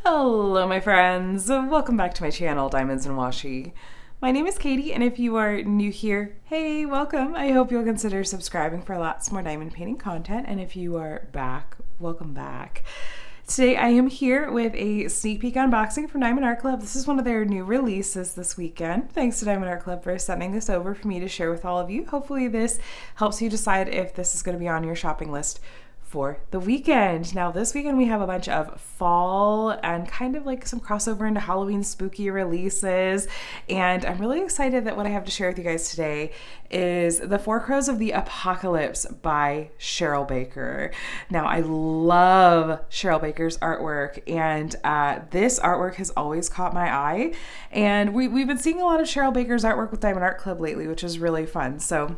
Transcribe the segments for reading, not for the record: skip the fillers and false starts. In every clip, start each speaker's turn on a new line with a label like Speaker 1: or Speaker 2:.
Speaker 1: Hello my friends, welcome back to my channel, Diamonds and Washi. My name is Katie, and if you are new here, hey, welcome. I hope you'll consider subscribing for lots more diamond painting content, and if you are back, welcome back. Today I am here with a sneak peek unboxing from Diamond Art Club. This is one of their new releases this weekend. Thanks to Diamond Art Club for sending this over for me to share with all of you. Hopefully this helps you decide if this is going to be on your shopping list for the weekend. Now this weekend we have a bunch of fall and kind of like some crossover into Halloween spooky releases, and I'm really excited that what I have to share with you guys today is The Four Crows of the Apocalypse by Cheryl Baker. Now I love Cheryl Baker's artwork, and this artwork has always caught my eye, and we've been seeing a lot of Cheryl Baker's artwork with Diamond Art Club lately, which is really fun. So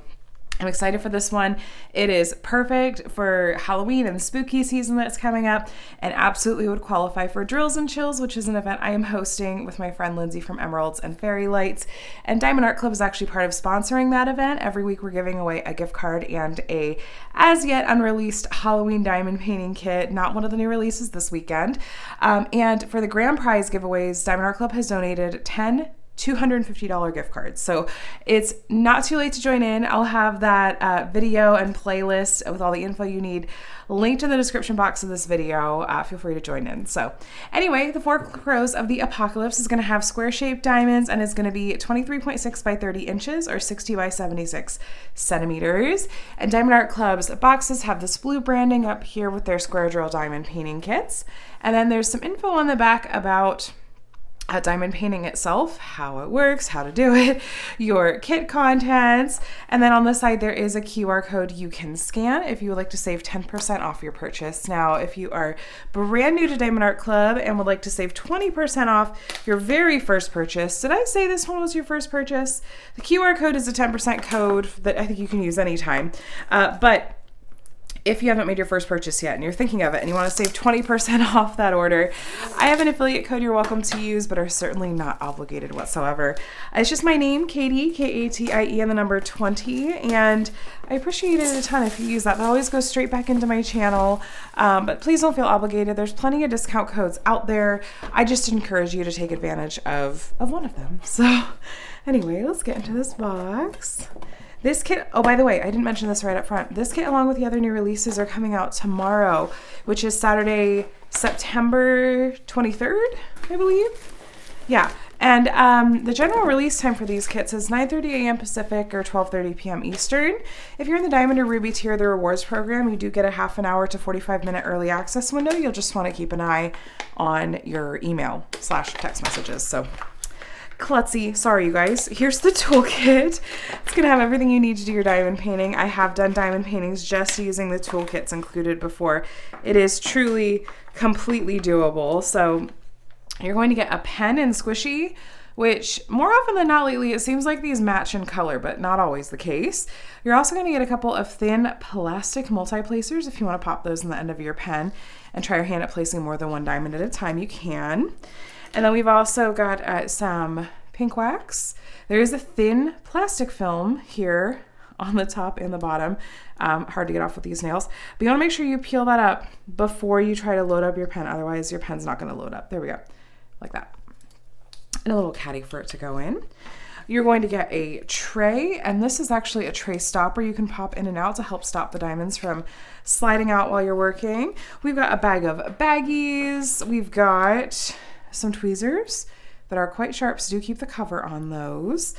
Speaker 1: I'm excited for this one. It is perfect for Halloween and the spooky season that's coming up, and absolutely would qualify for Drills and Chills, which is an event I am hosting with my friend Lindsay from Emeralds and Fairy Lights. And Diamond Art Club is actually part of sponsoring that event. Every week we're giving away a gift card and a as yet unreleased Halloween diamond painting kit, not one of the new releases this weekend. And for the grand prize giveaways, Diamond Art Club has donated 10 $250 gift cards. So it's not too late to join in. I'll have that video and playlist with all the info you need linked in the description box of this video. Feel free to join in. So anyway, The Four Crows of the Apocalypse is going to have square shaped diamonds, and it's going to be 23.6 by 30 inches or 60 by 76 centimeters. And Diamond Art Club's boxes have this blue branding up here with their square drill diamond painting kits. And then there's some info on the back about diamond painting itself, how it works, how to do it, your kit contents, and then on the side there is a QR code you can scan if you would like to save 10% off your purchase. Now, if you are brand new to Diamond Art Club and would like to save 20% off your very first purchase, did I say this one was your first purchase? The QR code is a 10% code that I think you can use anytime, but if you haven't made your first purchase yet and you're thinking of it and you want to save 20% off that order, I have an affiliate code you're welcome to use, but are certainly not obligated whatsoever. It's just my name, Katie, Katie, and the number 20, and I appreciate it a ton if you use that. That always goes straight back into my channel, but please don't feel obligated. There's plenty of discount codes out there. I just encourage you to take advantage of one of them. So anyway, let's get into this box. This kit, oh, by the way, I didn't mention this right up front. This kit, along with the other new releases, are coming out tomorrow, which is Saturday, September 23rd, I believe. Yeah, and the general release time for these kits is 9:30 a.m. Pacific or 12:30 p.m. Eastern. If you're in the Diamond or Ruby tier of the rewards program, you do get a half an hour to 45-minute early access window. You'll just want to keep an eye on your email / text messages. So klutzy. Sorry, you guys. Here's the toolkit. It's going to have everything you need to do your diamond painting. I have done diamond paintings just using the toolkits included before. It is truly completely doable. So you're going to get a pen and squishy, which more often than not lately, it seems like these match in color, but not always the case. You're also going to get a couple of thin plastic multi-placers. If you want to pop those in the end of your pen and try your hand at placing more than one diamond at a time, you can. And then we've also got some pink wax. There is a thin plastic film here on the top and the bottom. Hard to get off with these nails. But you want to make sure you peel that up before you try to load up your pen. Otherwise, your pen's not going to load up. There we go. Like that. And a little caddy for it to go in. You're going to get a tray, and this is actually a tray stopper you can pop in and out to help stop the diamonds from sliding out while you're working. We've got a bag of baggies. We've got some tweezers that are quite sharp, so do keep the cover on those.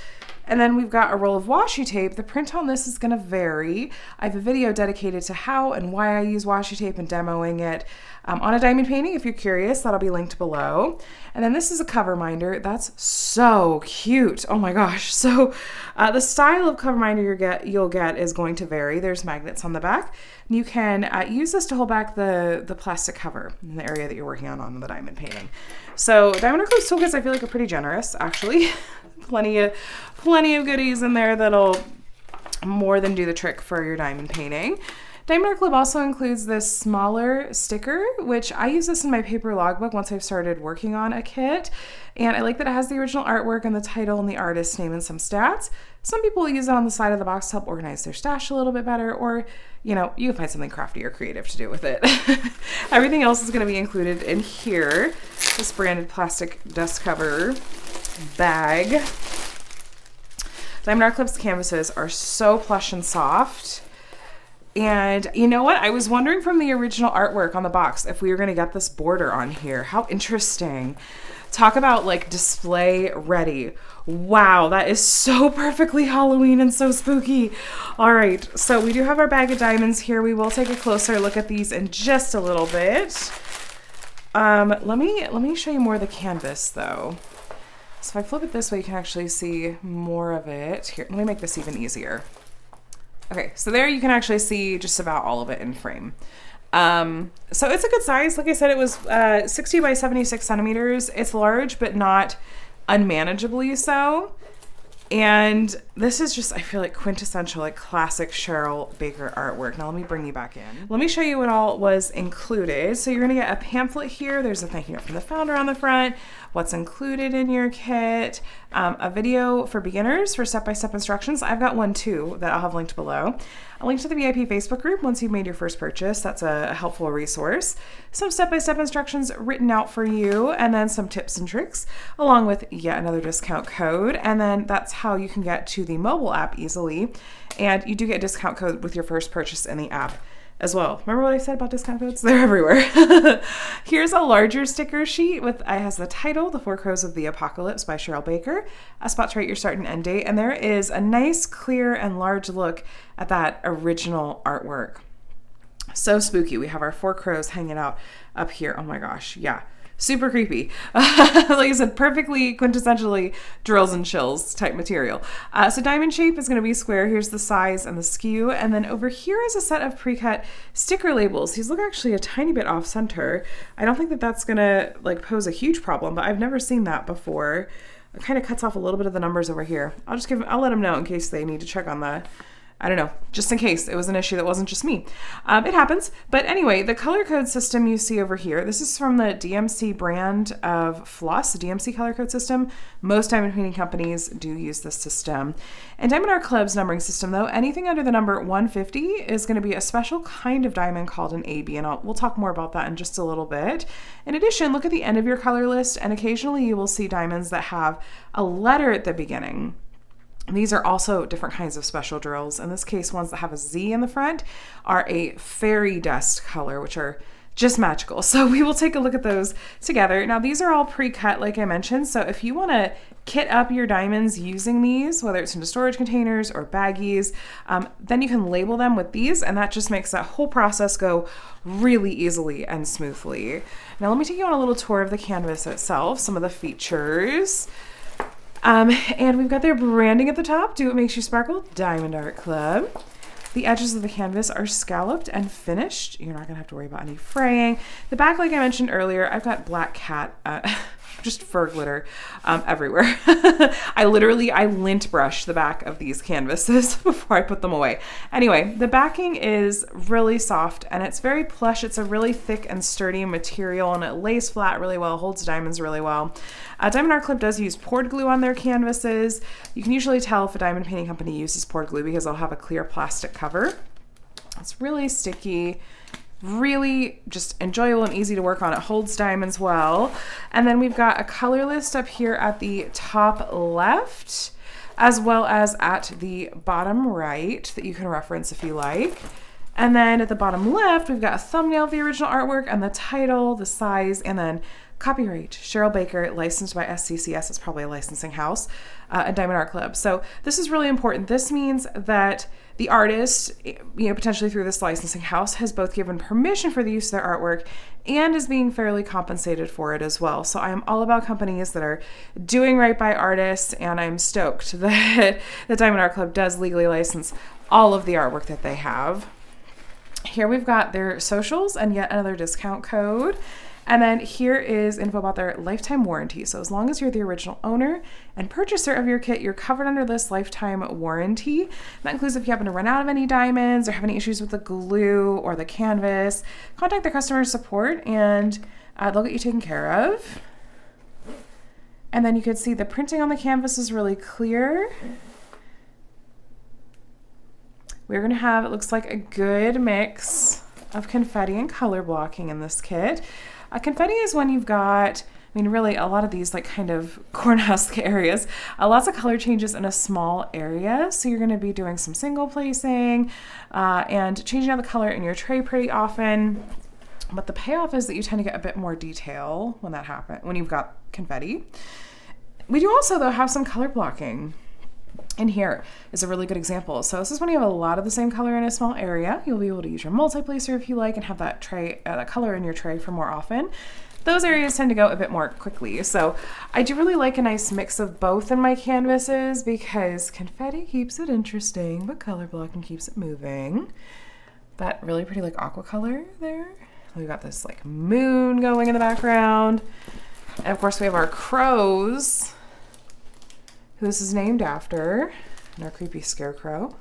Speaker 1: And then we've got a roll of washi tape. The print on this is going to vary. I have a video dedicated to how and why I use washi tape and demoing it on a diamond painting. If you're curious, that'll be linked below. And then this is a cover minder. That's so cute. Oh my gosh. So the style of cover minder you'll get is going to vary. There's magnets on the back. You can use this to hold back the plastic cover in the area that you're working on the diamond painting. So Diamond Art Club's toolkits I feel like are pretty generous, actually. plenty of goodies in there that'll more than do the trick for your diamond painting. Diamond Art Club also includes this smaller sticker, which I use this in my paper logbook once I've started working on a kit. And I like that it has the original artwork and the title and the artist's name and some stats. Some people use it on the side of the box to help organize their stash a little bit better, or, you know, you can find something crafty or creative to do with it. Everything else is going to be included in here. This branded plastic dust cover bag. Diamond Art Club's canvases are so plush and soft. And you know what? I was wondering from the original artwork on the box if we were going to get this border on here. How interesting. Talk about like display ready. Wow, that is so perfectly Halloween and so spooky. All right, so we do have our bag of diamonds here. We will take a closer look at these in just a little bit. Let me show you more of the canvas though. So if I flip it this way, you can actually see more of it. Here, let me make this even easier. Okay, so there you can actually see just about all of it in frame. So it's a good size. Like I said, it was 60 by 76 centimeters. It's large, but not unmanageably so. And this is just, I feel like, quintessential, like classic Cheryl Baker artwork. Now let me bring you back in. Let me show you what all was included. So you're gonna get a pamphlet here. There's a thank you note from the founder on the front, what's included in your kit, a video for beginners for step-by-step instructions. I've got one too that I'll have linked below. A link to the VIP Facebook group once you've made your first purchase. That's a helpful resource. Some step-by-step instructions written out for you, and then some tips and tricks, along with yet another discount code. And then that's how you can get to the mobile app easily. And you do get a discount code with your first purchase in the app as well. Remember what I said about discount codes? They're everywhere. Here's a larger sticker sheet with, it has the title, The Four Crows of the Apocalypse by Cheryl Baker, a spot to write your start and end date, and there is a nice, clear, and large look at that original artwork. So spooky. We have our four crows hanging out up here. Oh my gosh, yeah. Super creepy. Like I said, perfectly quintessentially drills and chills type material. So diamond shape is going to be square. Here's the size and the skew. And then over here is a set of pre-cut sticker labels. These look actually a tiny bit off center. I don't think that that's going to like pose a huge problem, but I've never seen that before. It kind of cuts off a little bit of the numbers over here. I'll let them know in case they need to check on the, I don't know, just in case it was an issue that wasn't just me. It happens. But anyway, the color code system you see over here, this is from the DMC brand of floss, the DMC color code system. Most diamond painting companies do use this system. And Diamond Art Club's numbering system, though, anything under the number 150 is going to be a special kind of diamond called an AB, and we'll talk more about that in just a little bit. In addition, look at the end of your color list, and occasionally you will see diamonds that have a letter at the beginning. These are also different kinds of special drills. In this case, ones that have a Z in the front are a fairy dust color, which are just magical. So we will take a look at those together. Now, these are all pre-cut, like I mentioned. So if you want to kit up your diamonds using these, whether it's into storage containers or baggies, then you can label them with these, and that just makes that whole process go really easily and smoothly. Now, let me take you on a little tour of the canvas itself, some of the features. And we've got their branding at the top. Do What Makes You Sparkle, Diamond Art Club. The edges of the canvas are scalloped and finished. You're not gonna have to worry about any fraying. The back, like I mentioned earlier, I've got black cat, just fur glitter everywhere. I lint brush the back of these canvases before I put them away. Anyway, the backing is really soft and it's very plush. It's a really thick and sturdy material and it lays flat really well, holds diamonds really well. Diamond Art Club does use poured glue on their canvases. You can usually tell if a diamond painting company uses poured glue because they'll have a clear plastic cover. It's really sticky, really just enjoyable and easy to work on. It holds diamonds well. And then we've got a color list up here at the top left, as well as at the bottom right that you can reference if you like. And then at the bottom left, we've got a thumbnail of the original artwork and the title, the size, and then copyright Cheryl Baker, licensed by SCCS. It's probably a licensing house, and Diamond Art Club. So this is really important. This means that the artist, potentially through this licensing house, has both given permission for the use of their artwork and is being fairly compensated for it as well. So I am all about companies that are doing right by artists, and I'm stoked that the Diamond Art Club does legally license all of the artwork that they have. Here we've got their socials and yet another discount code. And then here is info about their lifetime warranty. So as long as you're the original owner and purchaser of your kit, you're covered under this lifetime warranty. That includes if you happen to run out of any diamonds or have any issues with the glue or the canvas, contact the customer support and they'll get you taken care of. And then you can see the printing on the canvas is really clear. We're gonna have, it looks like a good mix of confetti and color blocking in this kit. Confetti is when you've got, I mean, really a lot of these like kind of cornhusk areas, lots of color changes in a small area. So you're gonna be doing some single placing and changing out the color in your tray pretty often. But the payoff is that you tend to get a bit more detail when that happens, when you've got confetti. We do also though have some color blocking. And here is a really good example. So this is when you have a lot of the same color in a small area. You'll be able to use your multi-placer if you like and have that tray, that color in your tray for more often. Those areas tend to go a bit more quickly. So I do really like a nice mix of both in my canvases because confetti keeps it interesting, but color blocking keeps it moving. That really pretty like aqua color there. We've got this like moon going in the background. And of course we have our crows, who this is named after, and our creepy scarecrow,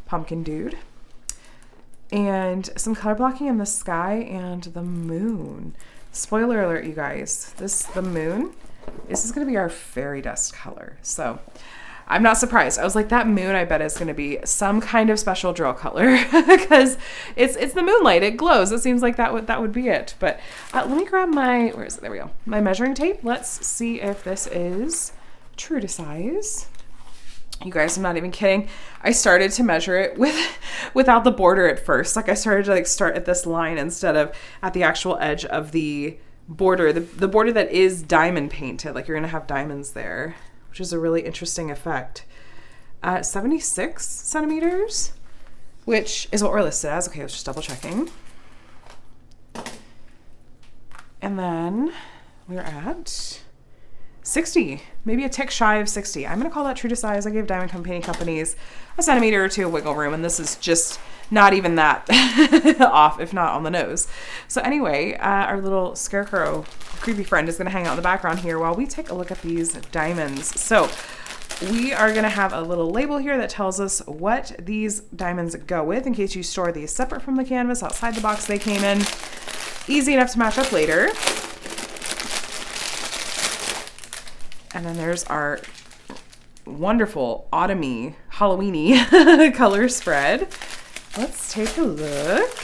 Speaker 1: pumpkin dude. And some color blocking in the sky and the moon. Spoiler alert, you guys, the moon, this is gonna be our fairy dust color. So I'm not surprised. I was like, that moon, I bet is gonna be some kind of special drill color because it's the moonlight, it glows. It seems like that would be it. But let me grab my, where is it? There we go. My measuring tape. Let's see if this is true to size. You guys, I'm not even kidding. I started to measure it without the border at first. Like I started to like start at this line instead of at the actual edge of the border, the border that is diamond painted. Like you're gonna have diamonds there, which is a really interesting effect. 76 centimeters, which is what we're listed as. Okay, I was just double checking. And then we're at 60, maybe a tick shy of 60. I'm gonna call that true to size. I gave diamond painting companies a centimeter or two of wiggle room, and this is just not even that off, if not on the nose. So anyway, our little scarecrow creepy friend is gonna hang out in the background here while we take a look at these diamonds. So we are gonna have a little label here that tells us what these diamonds go with in case you store these separate from the canvas outside the box they came in. Easy enough to match up later. And then there's our wonderful autumny, Halloweeny color spread. Let's take a look.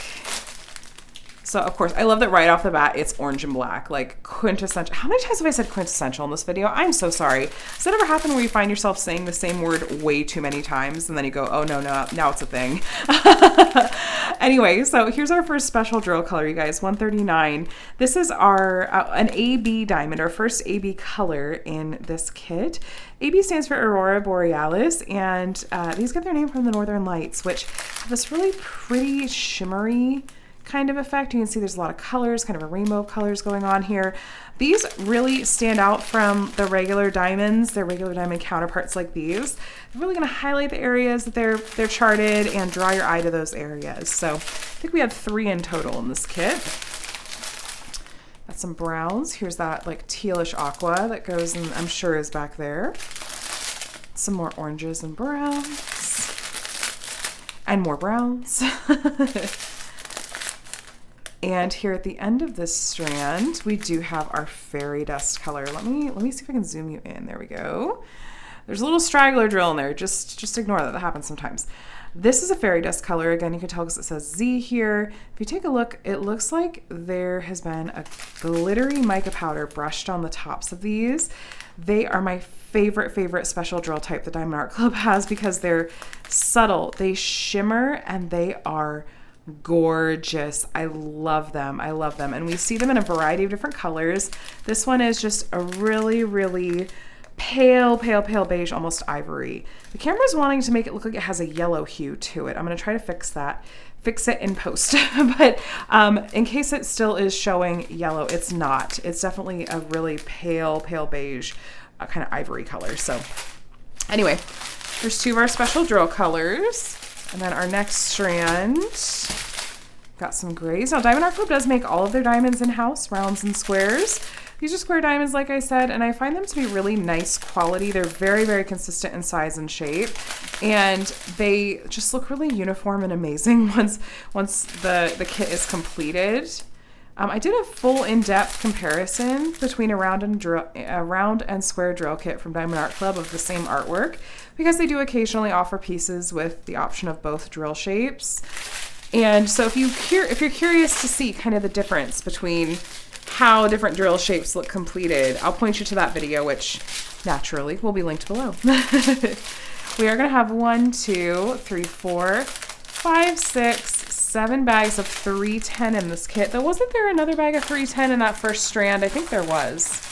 Speaker 1: So of course, I love that right off the bat, it's orange and black, like quintessential. How many times have I said quintessential in this video? I'm so sorry. Does that ever happen where you find yourself saying the same word way too many times and then you go, oh no, now it's a thing. Anyway, so here's our first special drill color, you guys, 139. This is our, an AB diamond, our first AB color in this kit. AB stands for Aurora Borealis, and these get their name from the Northern Lights, which have this really pretty shimmery kind of effect. You can see there's a lot of colors, kind of a rainbow of colors going on here. These really stand out from the regular diamonds, their regular diamond counterparts like these. They're really going to highlight the areas that they're charted and draw your eye to those areas. So I think we had 3 in total in this kit. Got some browns. Here's that like tealish aqua that goes and I'm sure is back there. Some more oranges and browns. And more browns. And here at the end of this strand, we do have our fairy dust color. Let me see if I can zoom you in. There we go. There's a little straggler drill in there. Just ignore that. That happens sometimes. This is a fairy dust color. Again, you can tell because it says Z here. If you take a look, it looks like there has been a glittery mica powder brushed on the tops of these. They are my favorite special drill type the Diamond Art Club has because they're subtle. They shimmer and they are gorgeous. I love them. I love them. And we see them in a variety of different colors. This one is just a really pale beige, almost ivory. The camera's wanting to make it look like it has a yellow hue to it. I'm going to try to fix it in post. But in case it still is showing yellow, it's not. It's definitely a really pale beige kind of ivory color. So anyway, there's 2 of our special drill colors. And then our next strand Got some grays. Now, Diamond Art Club does make all of their diamonds in-house, rounds and squares. These are square diamonds, like I said, and I find them to be really nice quality. They're very, very consistent in size and shape, and they just look really uniform and amazing once the kit is completed. I did a full in-depth comparison between a round and square drill kit from Diamond Art Club of the same artwork, because they do occasionally offer pieces with the option of both drill shapes. And so if you're curious to see kind of the difference between how different drill shapes look completed, I'll point you to that video, which naturally will be linked below. We are going to have 1, 2, 3, 4, 5, 6, 7 bags of 310 in this kit. Though, wasn't there another bag of 310 in that first strand? I think there was.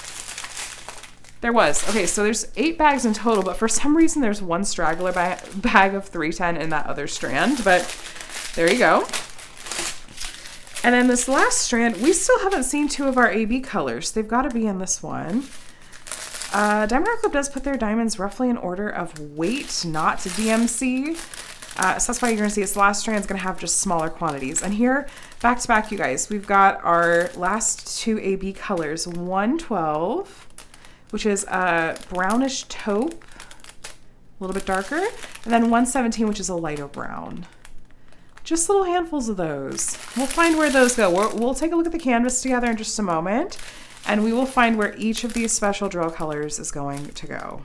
Speaker 1: There was. Okay, so there's 8 bags in total, but for some reason there's one straggler bag of 310 in that other strand, but there you go. And then this last strand, we still haven't seen 2 of our AB colors. They've got to be in this one. Diamond Art Club does put their diamonds roughly in order of weight, not DMC. So that's why you're going to see this last strand is going to have just smaller quantities. And here, back to back, you guys, we've got our last 2 AB colors. 112, which is a brownish taupe, a little bit darker. And then 117, which is a lighter brown. Just little handfuls of those. We'll find where those go. We'll take a look at the canvas together in just a moment, and we will find where each of these special drill colors is going to go.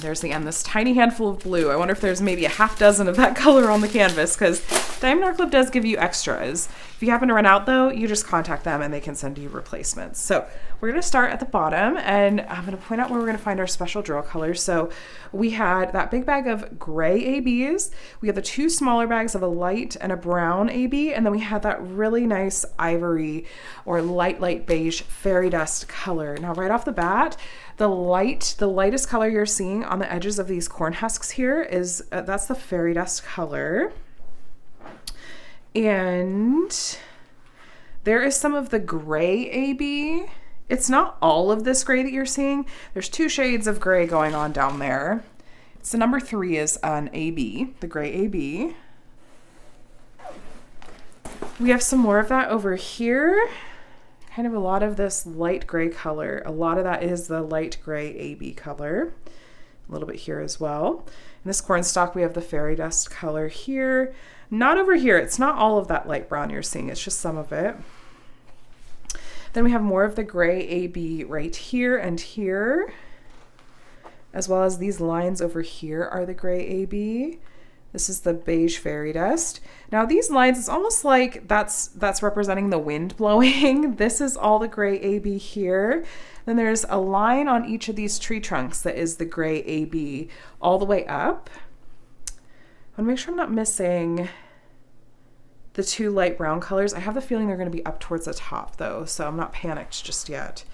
Speaker 1: There's the end, this tiny handful of blue. I wonder if there's maybe a half dozen of that color on the canvas, because Diamond Art Club does give you extras. If you happen to run out though, you just contact them and they can send you replacements. So we're gonna start at the bottom, and I'm gonna point out where we're gonna find our special drill colors. So we had that big bag of gray ABs. We had the 2 smaller bags of a light and a brown AB, and then we had that really nice ivory or light beige fairy dust color. Now right off the bat, the lightest color you're seeing on the edges of these corn husks here is, that's the fairy dust color. And there is some of the gray AB. It's not all of this gray that you're seeing. There's 2 shades of gray going on down there. It's the number 3 is an AB, the gray AB. We have some more of that over here. Kind of a lot of this light gray color. A lot of that is the light gray AB color. A little bit here as well. In this corn stalk, we have the fairy dust color here. Not over here. It's not all of that light brown you're seeing. It's just some of it. Then we have more of the gray AB right here and here, as well as these lines over here are the gray AB. This is the beige fairy dust. Now these lines, it's almost like that's representing the wind blowing. This is all the gray AB here. Then there's a line on each of these tree trunks that is the gray AB all the way up. I want to make sure I'm not missing the 2 light brown colors. I have the feeling they're going to be up towards the top though, so I'm not panicked just yet.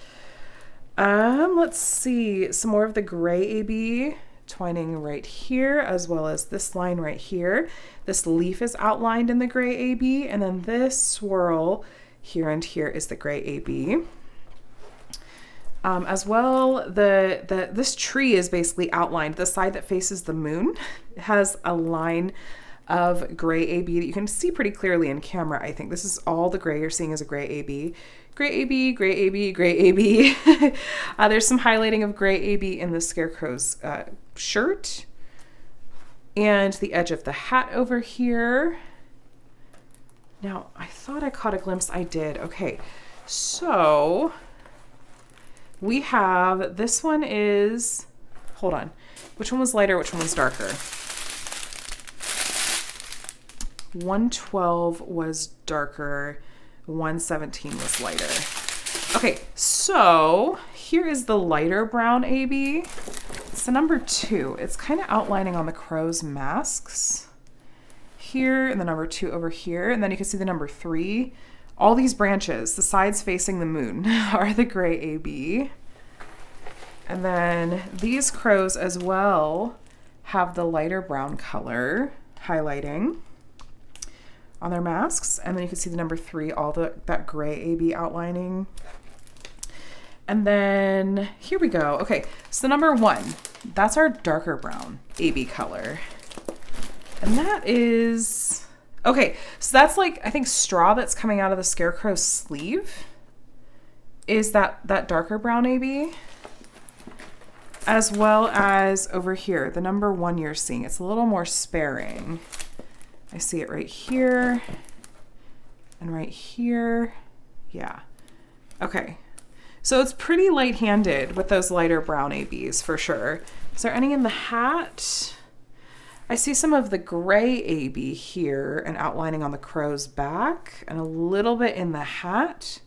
Speaker 1: Let's see, some more of the gray AB twining right here, as well as this line right here. This leaf is outlined in the gray AB, and then this swirl here and here is the gray AB. As well, this tree is basically outlined. The side that faces the moon has a line of gray AB that you can see pretty clearly in camera. I think this is all the gray you're seeing is a gray AB. Gray AB, gray AB, gray AB. There's some highlighting of gray AB in the scarecrow's shirt and the edge of the hat over here. Now, I thought I caught a glimpse. I did. Okay, so we have, this one is, hold on. Which one was lighter? Which one was darker? 112 was darker. 117 was lighter. Okay, so here is the lighter brown AB. It's the number 2. It's kind of outlining on the crow's masks here, and the number 2 over here, and then you can see the number 3. All these branches, the sides facing the moon, are the gray AB. And then these crows as well have the lighter brown color highlighting on their masks, and then you can see the number 3, all that gray AB outlining. And then here we go. Okay, so the number 1, that's our darker brown AB color. And that is Okay, so that's like, I think straw that's coming out of the Scarecrow's sleeve is that darker brown AB, as well as over here, the number 1 you're seeing. It's a little more sparing. I see it right here and right here. Yeah. Okay. So it's pretty light-handed with those lighter brown ABs for sure. Is there any in the hat? I see some of the gray AB here and outlining on the crow's back and a little bit in the hat.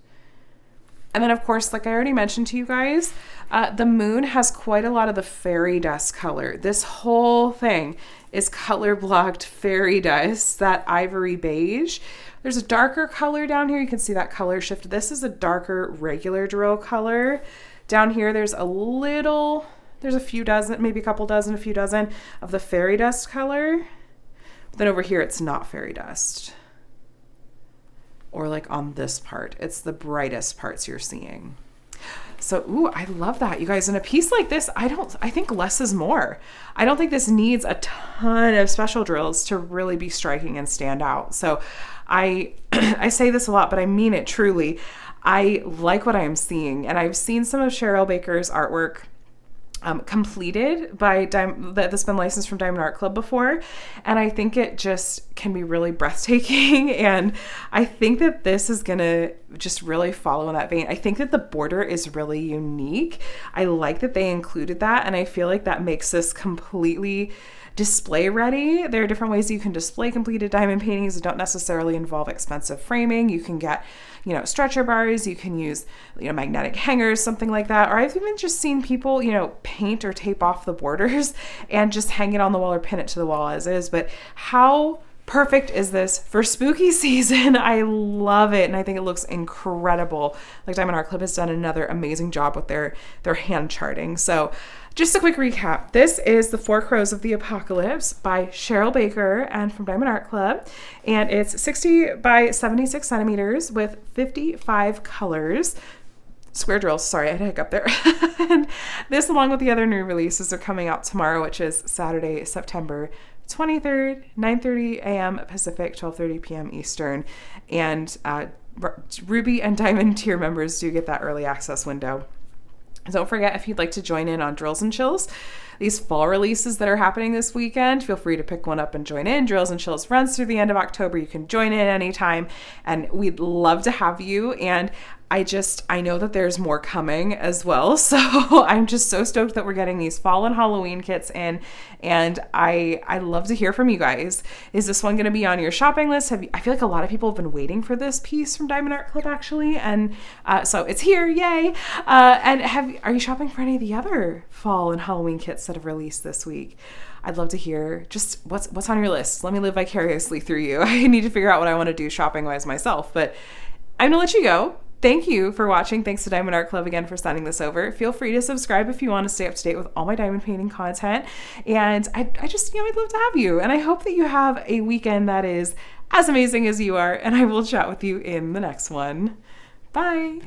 Speaker 1: And then of course, like I already mentioned to you guys, the moon has quite a lot of the fairy dust color. This whole thing is color blocked fairy dust, that ivory beige. There's a darker color down here. You can see that color shift. This is a darker regular drill color. Down here, there's a few dozen, maybe a couple dozen, a few dozen of the fairy dust color. But then over here, it's not fairy dust. Or like on this part, it's the brightest parts you're seeing. So, ooh, I love that. You guys, in a piece like this, I think less is more. I don't think this needs a ton of special drills to really be striking and stand out. So I say this a lot, but I mean it truly. I like what I am seeing. And I've seen some of Cheryl Baker's artwork completed by that's been licensed from Diamond Art Club before, and I think it just can be really breathtaking, and I think that this is gonna just really follow in that vein. I think that the border is really unique. I like that they included that, and I feel like that makes this completely display ready. There are different ways you can display completed diamond paintings that don't necessarily involve expensive framing. You can get, stretcher bars, you can use, magnetic hangers, something like that. Or I've even just seen people, paint or tape off the borders and just hang it on the wall or pin it to the wall as is. But how perfect is this for spooky season? I love it. And I think it looks incredible. Like Diamond Art Club has done another amazing job with their hand charting. So just a quick recap. This is The Four Crows of the Apocalypse by Cheryl Baker and from Diamond Art Club. And it's 60 by 76 centimeters with 55 colors. Square drills, sorry, I had a hiccup there. And this, along with the other new releases, are coming out tomorrow, which is Saturday, September 23rd, 9:30 a.m. Pacific, 12:30 p.m. Eastern. And Ruby and Diamond tier members do get that early access window. Don't forget, if you'd like to join in on Drills and Chills, these fall releases that are happening this weekend, feel free to pick one up and join in. Drills and Chills runs through the end of October. You can join in anytime, and we'd love to have you. And I know that there's more coming as well. So I'm just so stoked that we're getting these fall and Halloween kits in. And I love to hear from you guys. Is this one going to be on your shopping list? I feel like a lot of people have been waiting for this piece from Diamond Art Club, actually. And so it's here. Yay. And are you shopping for any of the other fall and Halloween kits that have released this week? I'd love to hear just what's on your list. Let me live vicariously through you. I need to figure out what I want to do shopping-wise myself. But I'm going to let you go. Thank you for watching. Thanks to Diamond Art Club again for sending this over. Feel free to subscribe if you want to stay up to date with all my diamond painting content. And I just, I'd love to have you. And I hope that you have a weekend that is as amazing as you are. And I will chat with you in the next one. Bye.